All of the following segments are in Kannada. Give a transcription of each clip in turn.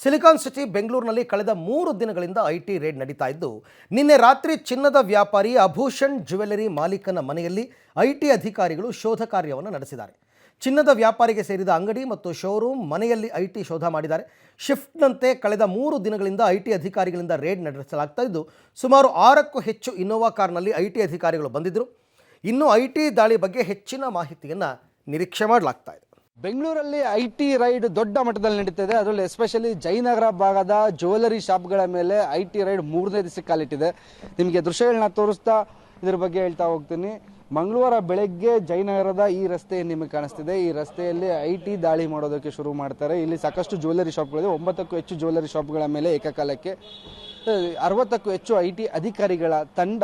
ಸಿಲಿಕಾನ್ ಸಿಟಿ ಬೆಂಗಳೂರಿನಲ್ಲಿ ಕಳೆದ 3 ದಿನಗಳಿಂದ ಐಟಿ ರೇಡ್ ನಡೀತಾ ಇದ್ದು, ನಿನ್ನೆ ರಾತ್ರಿ ಚಿನ್ನದ ವ್ಯಾಪಾರಿ ಅಭೂಷಣ್ ಜ್ಯುವೆಲರಿ ಮಾಲೀಕನ ಮನೆಯಲ್ಲಿ ಐಟಿ ಅಧಿಕಾರಿಗಳು ಶೋಧ ಕಾರ್ಯವನ್ನು ನಡೆಸಿದ್ದಾರೆ. ಚಿನ್ನದ ವ್ಯಾಪಾರಿಗೆ ಸೇರಿದ ಅಂಗಡಿ ಮತ್ತು ಶೋರೂಮ್ ಮನೆಯಲ್ಲಿ ಐಟಿ ಶೋಧ ಮಾಡಿದ್ದಾರೆ. ಶಿಫ್ಟ್ನಂತೆ ಕಳೆದ 3 ದಿನಗಳಿಂದ ಐಟಿ ಅಧಿಕಾರಿಗಳಿಂದ ರೇಡ್ ನಡೆಸಲಾಗ್ತಾ ಇದ್ದು, ಸುಮಾರು 6ಕ್ಕೂ ಹೆಚ್ಚು ಇನ್ನೋವಾ ಕಾರ್ನಲ್ಲಿ ಐಟಿ ಅಧಿಕಾರಿಗಳು ಬಂದಿದ್ದರು. ಇನ್ನು ಐಟಿ ದಾಳಿ ಬಗ್ಗೆ ಹೆಚ್ಚಿನ ಮಾಹಿತಿಯನ್ನು ನಿರೀಕ್ಷೆ ಮಾಡಲಾಗ್ತಾ ಇದೆ. ಬೆಂಗಳೂರಲ್ಲಿ ಐಟಿ ರೈಡ್ ದೊಡ್ಡ ಮಟ್ಟದಲ್ಲಿ ನಡೀತಿದೆ. ಅದರಲ್ಲಿ ಎಸ್ಪೆಷಲಿ ಜಯನಗರ ಭಾಗದ ಜ್ಯುವೆಲರಿ ಶಾಪ್ಗಳ ಮೇಲೆ ಐಟಿ ರೈಡ್ 3ನೇ ದಿವಸಕ್ಕೆ ಕಾಲಿಟ್ಟಿದೆ. ನಿಮಗೆ ದೃಶ್ಯಗಳನ್ನ ತೋರಿಸ್ತಾ ಇದ್ರ ಬಗ್ಗೆ ಹೇಳ್ತಾ ಹೋಗ್ತೀನಿ. ಮಂಗಳವಾರ ಬೆಳಗ್ಗೆ ಜಯನಗರದ ಈ ರಸ್ತೆ ನಿಮಗೆ ಕಾಣಿಸ್ತಿದೆ. ಈ ರಸ್ತೆಯಲ್ಲಿ ಐಟಿ ದಾಳಿ ಮಾಡೋದಕ್ಕೆ ಶುರು ಮಾಡ್ತಾರೆ. ಇಲ್ಲಿ ಸಾಕಷ್ಟು ಜ್ಯುವೆಲರಿ ಶಾಪ್ಗಳಿದೆ. 9ಕ್ಕೂ ಹೆಚ್ಚು ಜ್ಯುವೆಲರಿ ಶಾಪ್ಗಳ ಮೇಲೆ ಏಕಕಾಲಕ್ಕೆ 60ಕ್ಕೂ ಹೆಚ್ಚು ಐಟಿ ಅಧಿಕಾರಿಗಳ ತಂಡ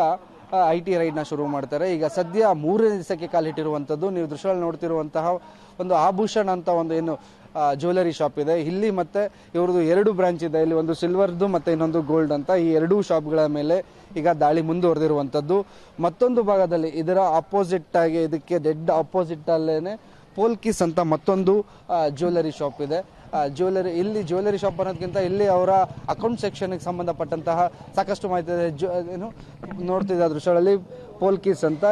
ಐಟಿ ರೈಡ್ನ ಶುರು ಮಾಡ್ತಾರೆ. ಈಗ ಸದ್ಯ 3ನೇ ದಿವಸಕ್ಕೆ ಕಾಲಿಟ್ಟಿರುವಂಥದ್ದು. ನೀವು ದೃಶ್ಯದಲ್ಲಿ ನೋಡ್ತಿರುವಂತಹ ಒಂದು ಆಭೂಷಣ ಅಂತ ಒಂದು ಏನು ಜ್ಯುವೆಲರಿ ಶಾಪ್ ಇದೆ. ಇಲ್ಲಿ ಮತ್ತೆ ಇವ್ರದ್ದು 2 ಬ್ರಾಂಚ್ ಇದೆ. ಇಲ್ಲಿ ಒಂದು ಸಿಲ್ವರ್ದು ಮತ್ತೆ ಇನ್ನೊಂದು ಗೋಲ್ಡ್ ಅಂತ. ಈ 2 ಶಾಪ್ಗಳ ಮೇಲೆ ಈಗ ದಾಳಿ ಮುಂದುವರೆದಿರುವಂಥದ್ದು. ಮತ್ತೊಂದು ಭಾಗದಲ್ಲಿ ಇದರ ಆಪೋಸಿಟ್ ಆಗಿ, ಇದಕ್ಕೆ ಡೆಡ್ ಆಪೋಸಿಟ್ ಅಲ್ಲೇನೆ ಪೋಲ್ಕಿಸ್ ಅಂತ ಮತ್ತೊಂದು ಜ್ಯುವೆಲರಿ ಶಾಪ್ ಇದೆ. ಇಲ್ಲಿ ಜ್ಯುವೆಲರಿ ಶಾಪ್ ಅನ್ನೋದಕ್ಕಿಂತ ಇಲ್ಲಿ ಅವರ ಅಕೌಂಟ್ ಸೆಕ್ಷನ್ಗೆ ಸಂಬಂಧಪಟ್ಟಂತಹ ಸಾಕಷ್ಟು ಮಾಹಿತಿ ಇದೆ. ಏನು ನೋಡ್ತಿದ್ದ ದೃಶ್ಯಗಳಲ್ಲಿ ಪೋಲ್ಕಿಸ್ ಅಂತ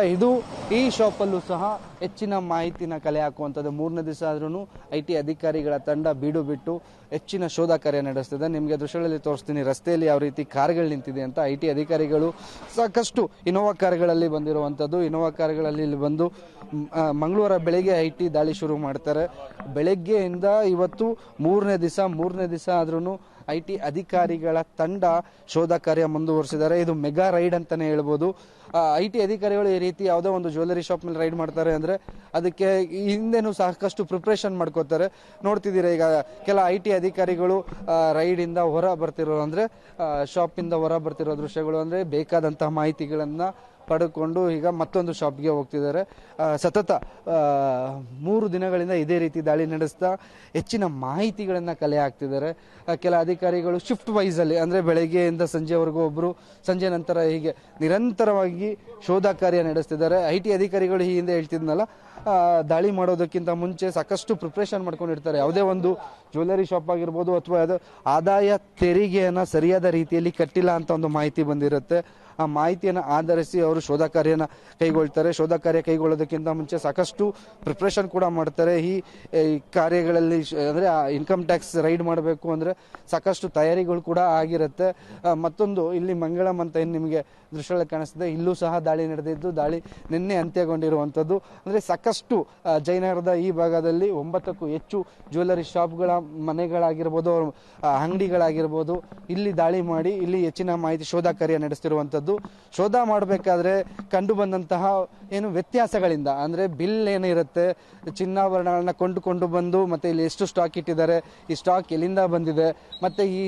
ಈ ಶಾಪಲ್ಲೂ ಸಹ ಹೆಚ್ಚಿನ ಮಾಹಿತಿನ ಕಲೆ ಹಾಕುವಂಥದ್ದು. 3ನೇ ದಿವಸ ಆದ್ರೂ ಐಟಿ ಅಧಿಕಾರಿಗಳ ತಂಡ ಬೀಡು ಬಿಟ್ಟು ಹೆಚ್ಚಿನ ಶೋಧ ಕಾರ್ಯ ನಡೆಸ್ತಿದೆ. ನಿಮಗೆ ದೃಶ್ಯಗಳಲ್ಲಿ ತೋರಿಸ್ತೀನಿ ರಸ್ತೆಯಲ್ಲಿ ಯಾವ ರೀತಿ ಕಾರ್ಗಳು ನಿಂತಿದೆ ಅಂತ. ಐಟಿ ಅಧಿಕಾರಿಗಳು ಸಾಕಷ್ಟು ಇನೋವಾ ಕಾರ್ಗಳಲ್ಲಿ ಬಂದಿರುವಂಥದ್ದು. ಇನೋವಾ ಕಾರ್ಗಳಲ್ಲಿ ಇಲ್ಲಿ ಬಂದು ಮಂಗಳವಾರ ಬೆಳಗ್ಗೆ ಐಟಿ ದಾಳಿ ಶುರು ಮಾಡ್ತಾರೆ. ಬೆಳಗ್ಗೆಯಿಂದ ಇವತ್ತು 3ನೇ ದಿವಸ ಆದ್ರೂ ಐಟಿ ಅಧಿಕಾರಿಗಳ ತಂಡ ಶೋಧ ಕಾರ್ಯ ಮುಂದುವರಿಸಿದ್ದಾರೆ. ಇದು ಮೆಗಾ ರೈಡ್ ಅಂತಾನೆ ಹೇಳ್ಬೋದು. ಐಟಿ ಅಧಿಕಾರಿಗಳು ಈ ರೀತಿ ಯಾವುದೋ ಒಂದು ಜ್ಯುವೆಲರಿ ಶಾಪ್ ಮೇಲೆ ರೈಡ್ ಮಾಡ್ತಾರೆ ಅಂದ್ರೆ ಅದಕ್ಕೆ ಹಿಂದೆನೂ ಸಾಕಷ್ಟು ಪ್ರಿಪ್ರೇಷನ್ ಮಾಡ್ಕೋತಾರೆ. ನೋಡ್ತಿದ್ದೀರಾ ಈಗ ಕೆಲ ಐಟಿ ಅಧಿಕಾರಿಗಳು ರೈಡ್ ಇಂದ ಹೊರ ಬರ್ತಿರೋ ಅಂದ್ರೆ ಶಾಪ್ ಇಂದ ಹೊರ ಬರ್ತಿರೋ ದೃಶ್ಯಗಳು ಅಂದ್ರೆ ಬೇಕಾದಂತಹ ಮಾಹಿತಿಗಳನ್ನ ಪಡೆದುಕೊಂಡು ಈಗ ಮತ್ತೊಂದು ಶಾಪ್ಗೆ ಹೋಗ್ತಿದ್ದಾರೆ. ಸತತ 3 ದಿನಗಳಿಂದ ಇದೇ ರೀತಿ ದಾಳಿ ನಡೆಸ್ತಾ ಹೆಚ್ಚಿನ ಮಾಹಿತಿಗಳನ್ನು ಕಲೆ ಹಾಕ್ತಿದ್ದಾರೆ. ಕೆಲ ಅಧಿಕಾರಿಗಳು ಶಿಫ್ಟ್ ವೈಸ್ ಅಲ್ಲಿ ಅಂದ್ರೆ ಬೆಳಗ್ಗೆಯಿಂದ ಸಂಜೆವರೆಗೂ ಒಬ್ರು, ಸಂಜೆ ನಂತರ ಹೀಗೆ ನಿರಂತರವಾಗಿ ಶೋಧ ಕಾರ್ಯ ನಡೆಸ್ತಿದ್ದಾರೆ. ಐಟಿ ಅಧಿಕಾರಿಗಳು ಈ ಹಿಂದೆ ಹೇಳ್ತಿದ್ನಲ್ಲ, ದಾಳಿ ಮಾಡೋದಕ್ಕಿಂತ ಮುಂಚೆ ಸಾಕಷ್ಟು ಪ್ರಿಪ್ರೇಷನ್ ಮಾಡ್ಕೊಂಡಿರ್ತಾರೆ. ಯಾವುದೇ ಒಂದು ಜ್ಯುವೆಲರಿ ಶಾಪ್ ಆಗಿರ್ಬೋದು ಅಥವಾ ಅದು ಆದಾಯ ತೆರಿಗೆಯನ್ನು ಸರಿಯಾದ ರೀತಿಯಲ್ಲಿ ಕಟ್ಟಿಲ್ಲ ಅಂತ ಒಂದು ಮಾಹಿತಿ ಬಂದಿರುತ್ತೆ. ಆ ಮಾಹಿತಿಯನ್ನು ಆಧರಿಸಿ ಅವರು ಶೋಧ ಕಾರ್ಯನ ಕೈಗೊಳ್ತಾರೆ. ಶೋಧ ಕಾರ್ಯ ಕೈಗೊಳ್ಳೋದಕ್ಕಿಂತ ಮುಂಚೆ ಸಾಕಷ್ಟು ಪ್ರಿಪ್ರೇಷನ್ ಕೂಡ ಮಾಡ್ತಾರೆ. ಈ ಕಾರ್ಯಗಳಲ್ಲಿ ಅಂದರೆ ಇನ್ಕಮ್ ಟ್ಯಾಕ್ಸ್ ರೈಡ್ ಮಾಡಬೇಕು ಅಂದರೆ ಸಾಕಷ್ಟು ತಯಾರಿಗಳು ಕೂಡ ಆಗಿರುತ್ತೆ. ಮತ್ತೊಂದು ಇಲ್ಲಿ ಮಂಗಳಂ ಅಂತ ಏನು ನಿಮಗೆ ದೃಶ್ಯಗಳಲ್ಲಿ ಕಾಣಿಸ್ತಿದೆ, ಇಲ್ಲೂ ಸಹ ದಾಳಿ ನಡೆದಿದ್ದು, ದಾಳಿ ನಿನ್ನೆ ಅಂತ್ಯಗೊಂಡಿರುವಂಥದ್ದು. ಅಂದರೆ ಸಾಕಷ್ಟು ಜಯನಗರದ ಈ ಭಾಗದಲ್ಲಿ 9ಕ್ಕೂ ಹೆಚ್ಚು ಜ್ಯುವೆಲರಿ ಶಾಪ್ಗಳ ಮನೆಗಳಾಗಿರ್ಬೋದು, ಅಂಗಡಿಗಳಾಗಿರ್ಬೋದು, ಇಲ್ಲಿ ದಾಳಿ ಮಾಡಿ ಇಲ್ಲಿ ಹೆಚ್ಚಿನ ಮಾಹಿತಿ ಶೋಧ ಕಾರ್ಯ ನಡೆಸ್ತಿರುವಂಥದ್ದು. ಶೋಧ ಮಾಡಬೇಕಾದ್ರೆ ಕಂಡು ಬಂದಂತಹ ಏನು ವ್ಯತ್ಯಾಸಗಳಿಂದ ಅಂದ್ರೆ ಬಿಲ್ ಏನಿರುತ್ತೆ, ಚಿನ್ನಾಭರಣಗಳನ್ನ ಕೊಂಡುಕೊಂಡು ಬಂದು ಮತ್ತೆ ಇಲ್ಲಿ ಎಷ್ಟು ಸ್ಟಾಕ್ ಇಟ್ಟಿದ್ದಾರೆ, ಈ ಸ್ಟಾಕ್ ಎಲ್ಲಿಂದ ಬಂದಿದೆ, ಮತ್ತೆ ಈ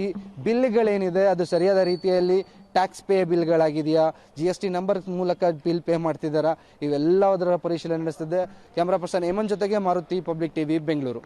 ಬಿಲ್ಗಳೇನಿದೆ ಅದು ಸರಿಯಾದ ರೀತಿಯಲ್ಲಿ ಟ್ಯಾಕ್ಸ್ ಪೇ ಬಿಲ್ಗಳಾಗಿದೆಯಾ, GST ನಂಬರ್ ಮೂಲಕ ಬಿಲ್ ಪೇ ಮಾಡ್ತಿದ್ದಾರಾ, ಇವೆಲ್ಲದರ ಪರಿಶೀಲನೆ ನಡೆಸ್ತಿದೆ. ಕ್ಯಾಮರಾ ಪರ್ಸನ್ ಹೇಮಂತ್ ಜೊತೆಗೆ ಮಾರುತಿ, ಪಬ್ಲಿಕ್ ಟಿವಿ, ಬೆಂಗಳೂರು.